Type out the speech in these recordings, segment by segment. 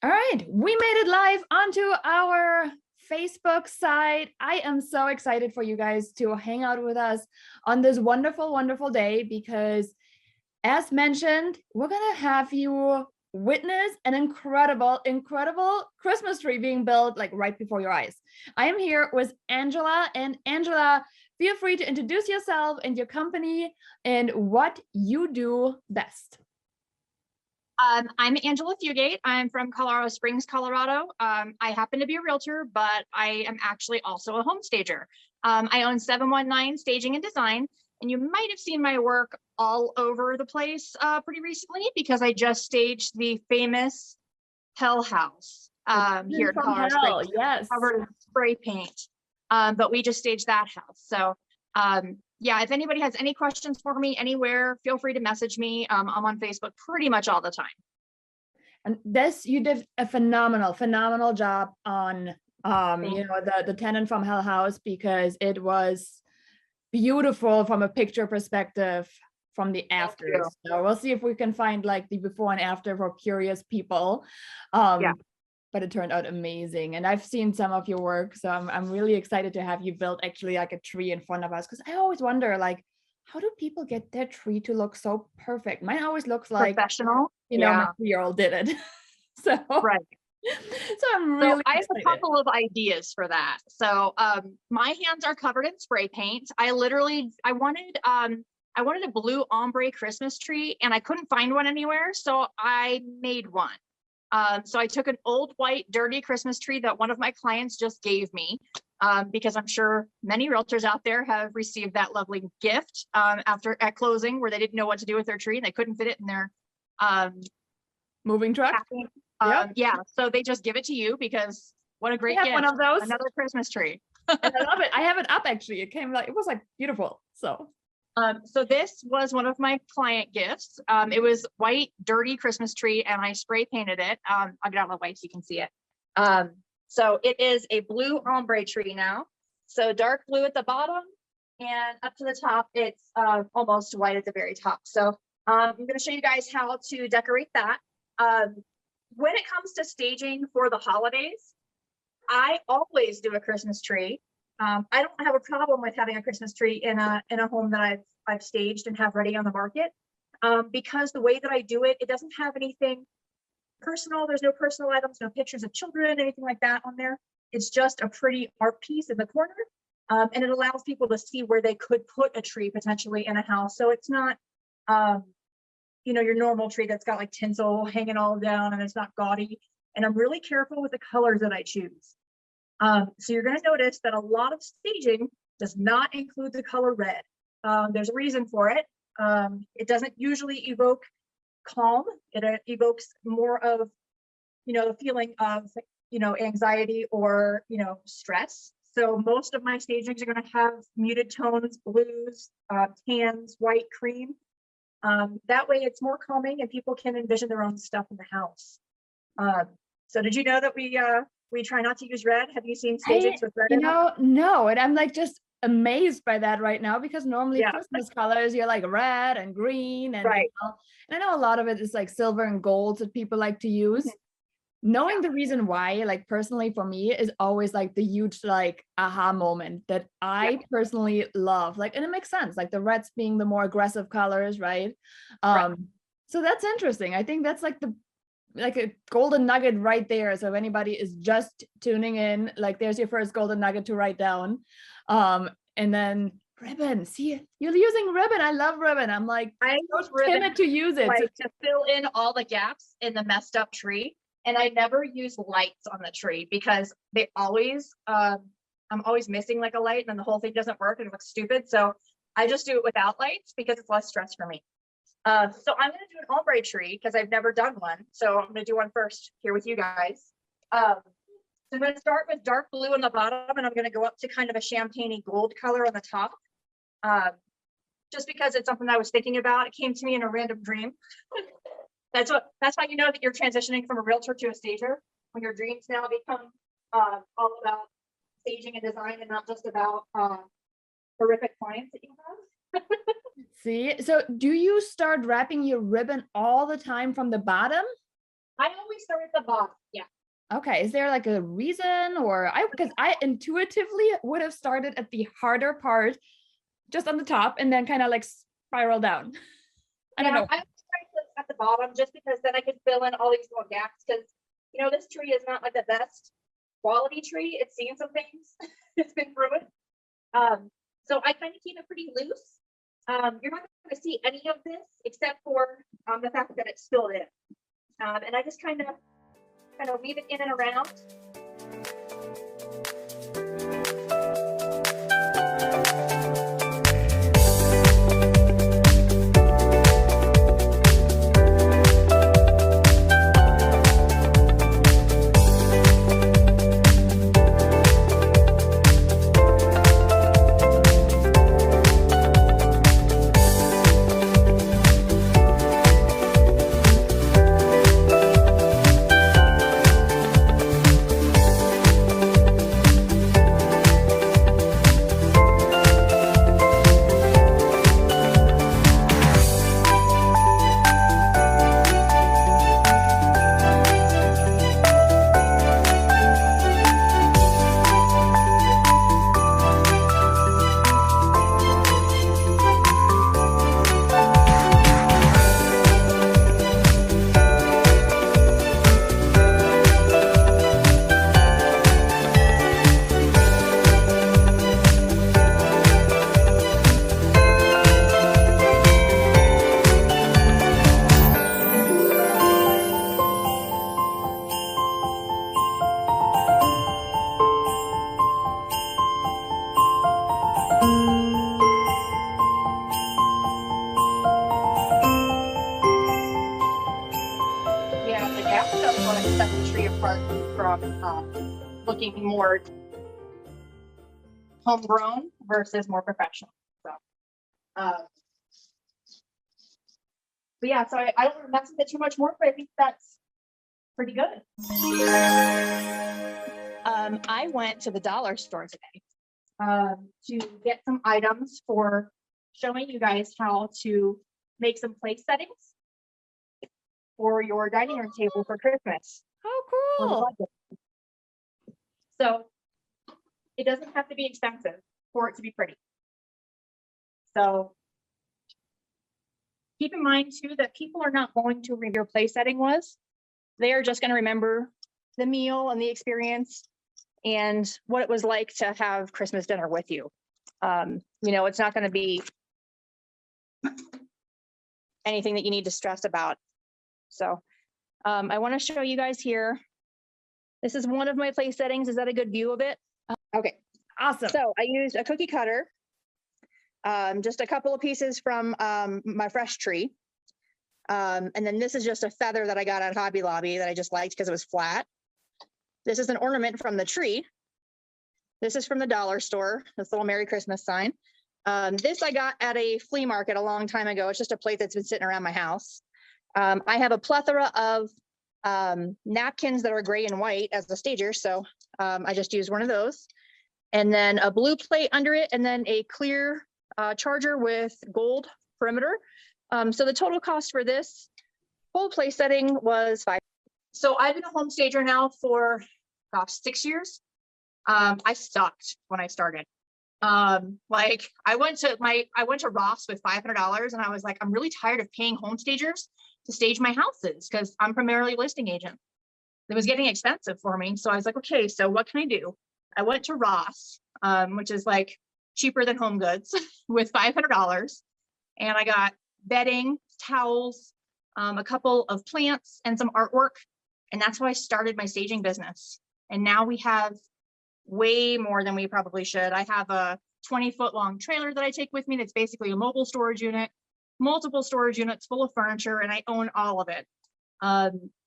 All right, we made it live onto our Facebook site. I am so excited for you guys to hang out with us on this wonderful, wonderful day because, as mentioned, we're going to have you witness an incredible, incredible Christmas tree being built like right before your eyes. I am here with Angela, and Angela, feel free to introduce yourself and your company and what you do best. I'm Angela Fugate. I'm from Colorado Springs, Colorado. I happen to be a realtor, but I am actually also a home stager. I own 719 Staging and Design, and you might have seen my work all over the place pretty recently because I just staged the famous Hell House here in Colorado Springs. Yes, covered in spray paint, but we just staged that house. So yeah, if anybody has any questions for me anywhere, feel free to message me. I'm on Facebook pretty much all the time. and this, you did a phenomenal job on the tenant from Hell House, because it was beautiful from a picture perspective from the afters. So we'll see if we can find like the before and after for curious people. Yeah. But it turned out amazing, and I've seen some of your work, so I'm really excited to have you build actually like a tree in front of us, because I always wonder, like, how do people get their tree to look so perfect? Mine always looks like professional. My 3-year-old did it. So right. So I'm really I have excited. a couple of ideas for that. So my hands are covered in spray paint. I wanted a blue ombre Christmas tree, and I couldn't find one anywhere, so I made one. So I took an old white dirty Christmas tree that one of my clients just gave me, because I'm sure many realtors out there have received that lovely gift at closing, where they didn't know what to do with their tree and they couldn't fit it in their moving truck. Yeah, so they just give it to you because what a great gift. One of those. Another Christmas tree. And I love it. I have it up actually. It was like beautiful. So this was one of my client gifts. It was white, dirty Christmas tree, and I spray painted it. I'll get out my white so you can see it. So it is a blue ombre tree now. So dark blue at the bottom, and up to the top, it's almost white at the very top. So I'm going to show you guys how to decorate that. When it comes to staging for the holidays, I always do a Christmas tree. I don't have a problem with having a Christmas tree in a home that I've staged and have ready on the market, because the way that I do it, it doesn't have anything personal. There's no personal items, no pictures of children, anything like that on there. It's just a pretty art piece in the corner, and it allows people to see where they could put a tree potentially in a house. So it's not, your normal tree that's got like tinsel hanging all down and it's not gaudy. And I'm really careful with the colors that I choose. So you're going to notice that a lot of staging does not include the color red. There's a reason for it. It doesn't usually evoke calm. It evokes more of, the feeling of, anxiety or, stress. So most of my stagings are going to have muted tones, blues, tans, white, cream. That way it's more calming and people can envision their own stuff in the house. So did you know that we try not to use red? Have you seen stagings with red? No, and I'm like just amazed by that right now, because normally Christmas colors, you're like red and green, and right. And I know a lot of it is like silver and gold that people like to use. Knowing the reason why, like personally for me, is always like the huge like aha moment that I personally love. Like, and it makes sense, like the reds being the more aggressive colors, right? So that's interesting. I think that's like a golden nugget right there. So if anybody is just tuning in, like there's your first golden nugget to write down. And then ribbon. See, you're using ribbon. I love ribbon. I'm like, I so timid to use it, like to fill in all the gaps in the messed up tree. And I never use lights on the tree because they always, I'm always missing like a light, and then the whole thing doesn't work and it looks stupid. So I just do it without lights because it's less stress for me. So I'm going to do an ombre tree because I've never done one. So I'm going to do one first here with you guys. So I'm going to start with dark blue on the bottom, and I'm going to go up to kind of a champagne-y gold color on the top. Just because it's something I was thinking about. It came to me in a random dream. That's how you know that you're transitioning from a realtor to a stager, when your dreams now become all about staging and design and not just about horrific clients that you have. See, so do you start wrapping your ribbon all the time from the bottom? I always start at the bottom. Yeah. Okay, is there like a reason, or because I intuitively would have started at the harder part, just on the top, and then kind of like spiral down. I don't know. I always try to at the bottom just because then I can fill in all these little gaps because this tree is not like the best quality tree. It's seen some things. It's been through it. So I kind of keep it pretty loose. You're not going to see any of this except for the fact that it's filled in. And I just kind of weave it in and around. Set the tree apart from looking more homegrown versus more professional. So, but yeah, so I don't want to mess with it too much more, but I think that's pretty good. I went to the dollar store today to get some items for showing you guys how to make some place settings for your dining room table for Christmas. Oh, cool. So it doesn't have to be expensive for it to be pretty. So keep in mind too that people are not going to remember your place setting was. They are just going to remember the meal and the experience and what it was like to have Christmas dinner with you. It's not going to be anything that you need to stress about. So I want to show you guys here. This is one of my place settings. Is that a good view of it? Okay, awesome. So I used a cookie cutter, just a couple of pieces from my fresh tree. And then this is just a feather that I got at Hobby Lobby that I just liked because it was flat. This is an ornament from the tree. This is from the dollar store, this little Merry Christmas sign. This I got at a flea market a long time ago. It's just a plate that's been sitting around my house. I have a plethora of napkins that are gray and white as the stager, so I just used one of those. And then a blue plate under it, and then a clear charger with gold perimeter. So the total cost for this whole place setting was $5. So I've been a home stager now for 6 years. I sucked when I started. I went to Ross with $500 and I was like, I'm really tired of paying home stagers to stage my houses because I'm primarily a listing agent. It was getting expensive for me. So I was like, okay, so what can I do? I went to Ross, which is like cheaper than Home Goods with $500. And I got bedding, towels, a couple of plants and some artwork. And that's how I started my staging business. And now we have way more than we probably should. I have a 20-foot long trailer that I take with me that's basically a mobile storage unit, multiple storage units full of furniture, and I own all of it.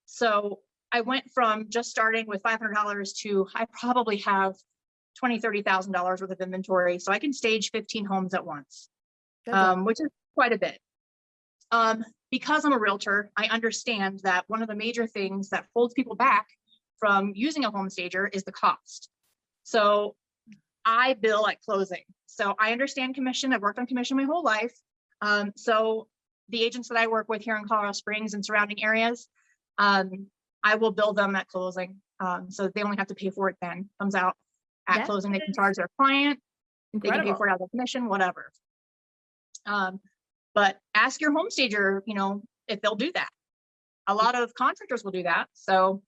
So I went from just starting with $500 to I probably have $20,000, $30,000 worth of inventory. So I can stage 15 homes at once, which is quite a bit. Because I'm a realtor, I understand that one of the major things that holds people back from using a home stager is the cost. So I bill at closing. So I understand commission. I've worked on commission my whole life. So the agents that I work with here in Colorado Springs and surrounding areas, I will bill them at closing. So they only have to pay for it then. Comes out at That closing, they can is charge their client, they can pay incredible. for it out of the commission, whatever. But ask your home stager, if they'll do that. A lot of contractors will do that. So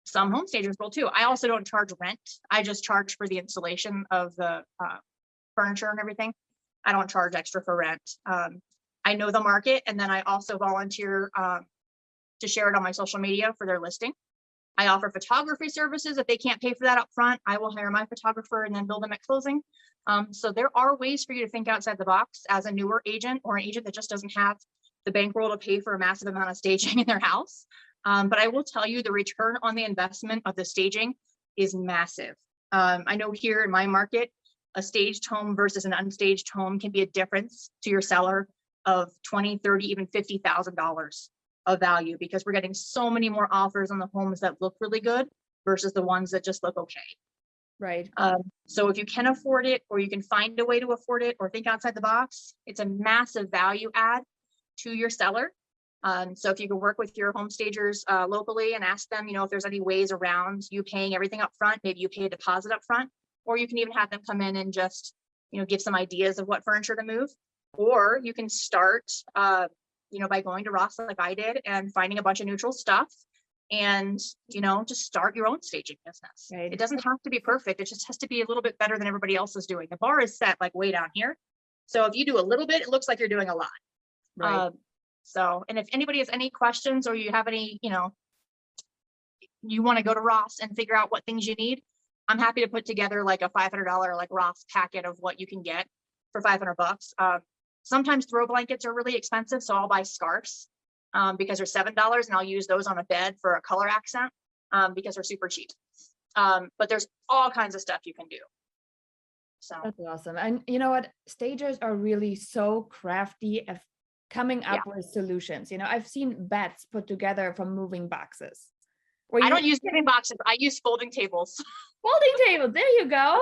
some home stagers will too. I also don't charge rent. I just charge for the installation of the furniture and everything. I don't charge extra for rent. I know the market, and then I also volunteer to share it on my social media for their listing. I offer photography services. If they can't pay for that up front, I will hire my photographer and then bill them at closing. So there are ways for you to think outside the box as a newer agent or an agent that just doesn't have the bankroll to pay for a massive amount of staging in their house. But I will tell you, the return on the investment of the staging is massive. I know here in my market, a staged home versus an unstaged home can be a difference to your seller of 20, 30, even $50,000 of value, because we're getting so many more offers on the homes that look really good versus the ones that just look okay. Right. So if you can afford it, or you can find a way to afford it, or think outside the box, it's a massive value add to your seller. So if you can work with your home stagers locally and ask them, if there's any ways around you paying everything up front, maybe you pay a deposit up front, or you can even have them come in and just, give some ideas of what furniture to move. Or you can start, by going to Ross like I did and finding a bunch of neutral stuff and, just start your own staging business. Right. It doesn't have to be perfect. It just has to be a little bit better than everybody else is doing. The bar is set like way down here. So if you do a little bit, it looks like you're doing a lot. Right. And if anybody has any questions, or you have any, you want to go to Ross and figure out what things you need, I'm happy to put together like a $500 like Ross packet of what you can get for $500. Sometimes throw blankets are really expensive, so I'll buy scarves because they're $7, and I'll use those on a bed for a color accent because they're super cheap. But there's all kinds of stuff you can do. So That's awesome. And you know what? Stagers are really so crafty at coming up with solutions. I've seen beds put together from moving boxes. I don't use moving boxes. I use folding tables. Folding tables. There you go.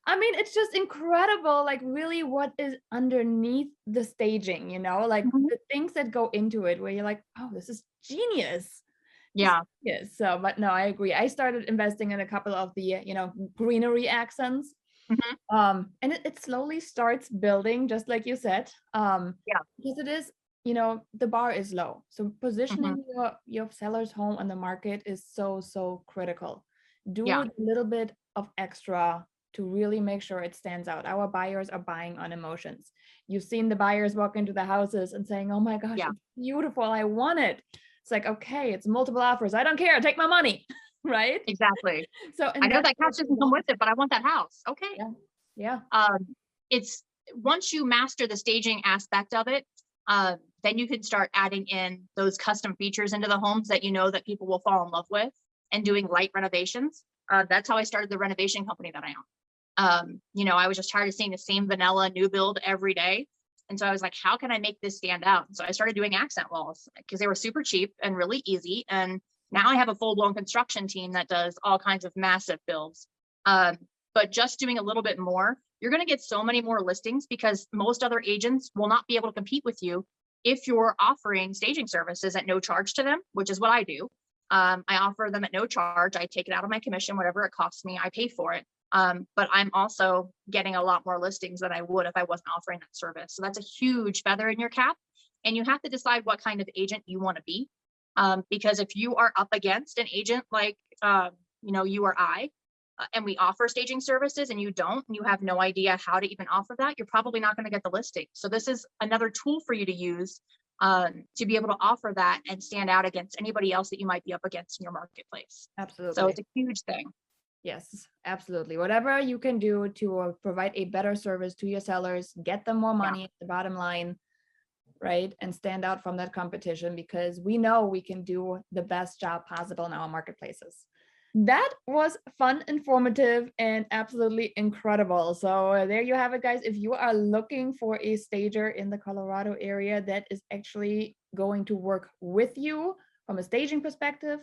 I mean, it's just incredible, like really what is underneath the staging, like the things that go into it, where you're like, oh, this is genius. Yeah. Yes. So, but no, I agree. I started investing in a couple of the, greenery accents. And it slowly starts building, just like you said. Because it is, the bar is low. So positioning your seller's home on the market is so critical. Do a little bit of extra to really make sure it stands out. Our buyers are buying on emotions. You've seen the buyers walk into the houses and saying, oh my gosh, it's beautiful, I want it. It's like, okay, it's multiple offers, I don't care, take my money. Right? Exactly. So I know that couch doesn't come with it, but I want that house. Okay. Yeah. It's once you master the staging aspect of it, then you can start adding in those custom features into the homes that that people will fall in love with, and doing light renovations. That's how I started the renovation company that I own. I was just tired of seeing the same vanilla new build every day. And so I was like, how can I make this stand out? And so I started doing accent walls because they were super cheap and really easy. And now I have a full-blown construction team that does all kinds of massive builds. But just doing a little bit more, you're going to get so many more listings, because most other agents will not be able to compete with you if you're offering staging services at no charge to them, which is what I do. I offer them at no charge. I take it out of my commission, whatever it costs me, I pay for it. But I'm also getting a lot more listings than I would if I wasn't offering that service. So that's a huge feather in your cap. And you have to decide what kind of agent you want to be. Because if you are up against an agent like, you or I, and we offer staging services and you don't, and you have no idea how to even offer that, you're probably not going to get the listing. So this is another tool for you to use to be able to offer that and stand out against anybody else that you might be up against in your marketplace. Absolutely. So it's a huge thing. Yes, absolutely. Whatever you can do to provide a better service to your sellers, get them more money at the bottom line, right? And stand out from that competition, because we know we can do the best job possible in our marketplaces. That was fun, informative, and absolutely incredible. So there you have it, guys. If you are looking for a stager in the Colorado area that is actually going to work with you from a staging perspective,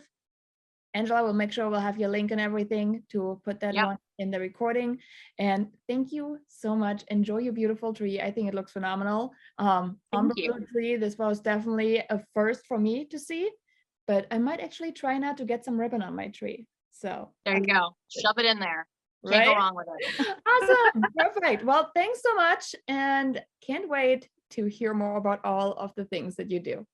Angela will make sure we'll have your link and everything to put that one in the recording. And thank you so much. Enjoy your beautiful tree. I think it looks phenomenal. On the blue tree, this was definitely a first for me to see. but I might actually try now to get some ribbon on my tree. So There you go. Shove it in there. Can't right? go wrong with it. Awesome. Perfect. Well, thanks so much. And can't wait to hear more about all of the things that you do.